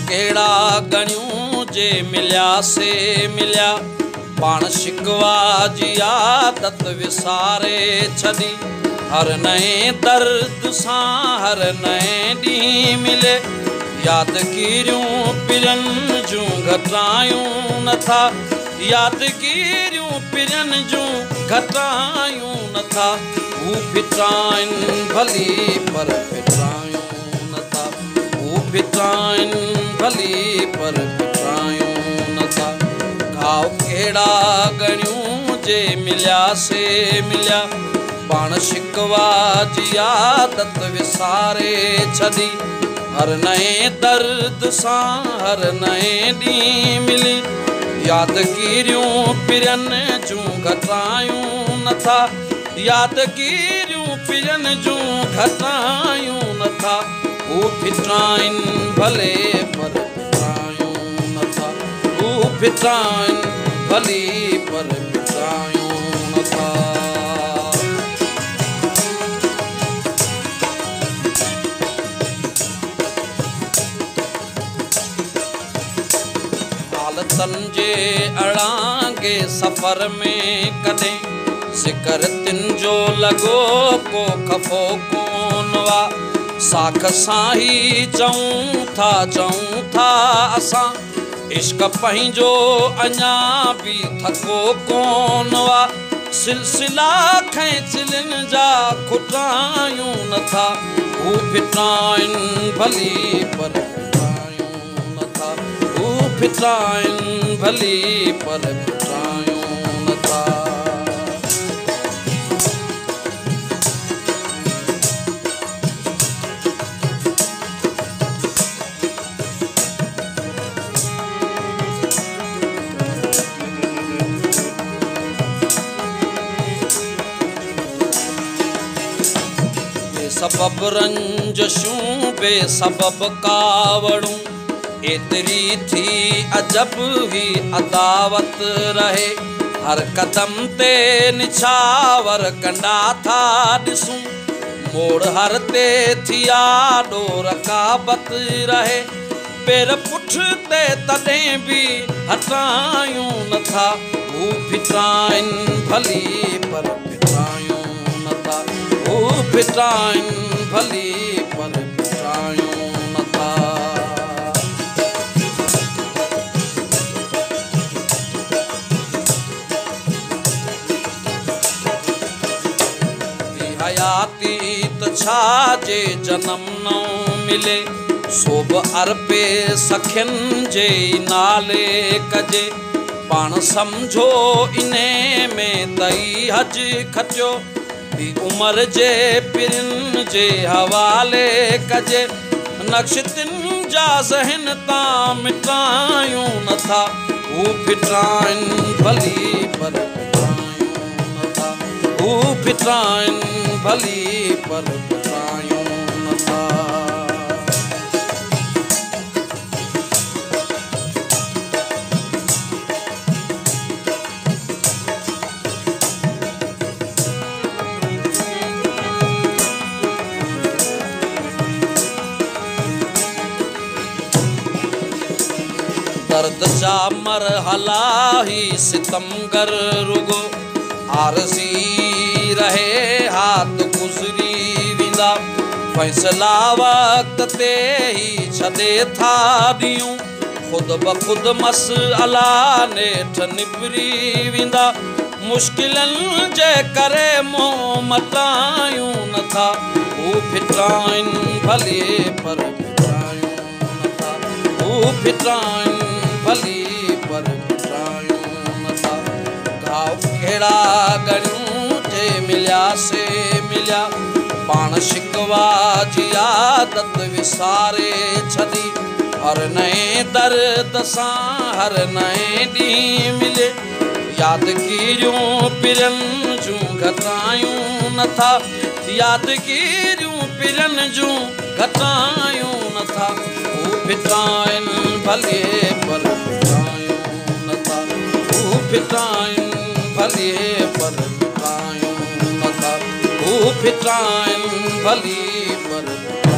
कहिड़ा गणियूं जे मिलिया से मिलिया पाण शिकवा जी आदत विसारे छॾी हर नए दर्द सां हर नए ॾींहुं मिले यादगिरियूं पिरनि जूं घटायूं नथा यादगिरियूं पिरनि जूं घटायूं नथा हू फिटाइनि भली पर फिटायूं नथा हू फिटाइनि भली पर फिटायूं नथा घाव कहिड़ा गणियूं जे मिलिया से मिलिया पाण शिकवा जी आदत विसारे छॾी हर नए दर्द सां हर नए ॾींहुं मिली यादगिरियूं पिरनि जूं घटायूं नथा यादगिरियूं पिरनि जूं घटायूं नथा हू फिटाइनि भले पर फिटायूं नथा हू फिटाइनि भली पर फिटायूं नथा हालतनि जे अड़ांगे सफ़र में कॾहिं ज़िक्र तिन जो लॻो को खफ़ो कोन वा साख सां ई चऊं था असां इश्क पंहिंजो अञा बि थको कोन वा सिलसिला खैंचलिन जा खुटायूं नथा हू फिटाइनि भली पर फिटायूं नथा हू फिटाइनि भली पर फिटायूं नथा सबब रंजशूं बेसबब कावड़ूं एतरी थी अजब ही अदावत रहे हर कदम ते निछावर कंडा था ॾिसूं मोड़ हर ते थिया ॾो रकाबत रहे पेर पुठ ते तॾहिं बि हटायूं नथा हू फिटाइनि भली पर फिटायूं नथा हू फिटाइनि भली पर फिटायूं नथा हयाती त छा जे जनम न मिले सोब अरपे सखियुनि जे नाले कजे पाण सम्झो इने में तई हज खटियो उमर जे पिरनि जे हवाले कजे नक्श तिन जा ज़हन तां मिटायूं नथा हू फिटाइनि भली पर फिटायूं नथा हू फिटाइनि भली पर फिटायूं नथा दर्द जा मरहला ही सितमगर रुगो आरज़ी रहे हाथ गुज़री विंदा फैसला वक्त ते ही छॾे था ॾियूं खुद ब खुद मसला नेठ निबरी विंदा मुश्किलनि जे करे मोह मटायूं नथा हू फिटाइनि भली पर फिटायूं नथा हू फिटाइनि भली पर फिटायूं नथा घाव कहिड़ा गणियूं जे मिलिया से मिलिया पाण शिकवा जी आदत विसारे छॾी हर नए दर्द सां हर नए ॾींहुं मिले यादगिरियूं पिरनि जूं घटायूं नथा यादगिरियूं पिरनि जूं घटायूं नथा हू फिटाइनि भले पर फिटायूं नथा हू फिटाइनि भले पर फिटायूं नथा हू फिटाइनि भली पर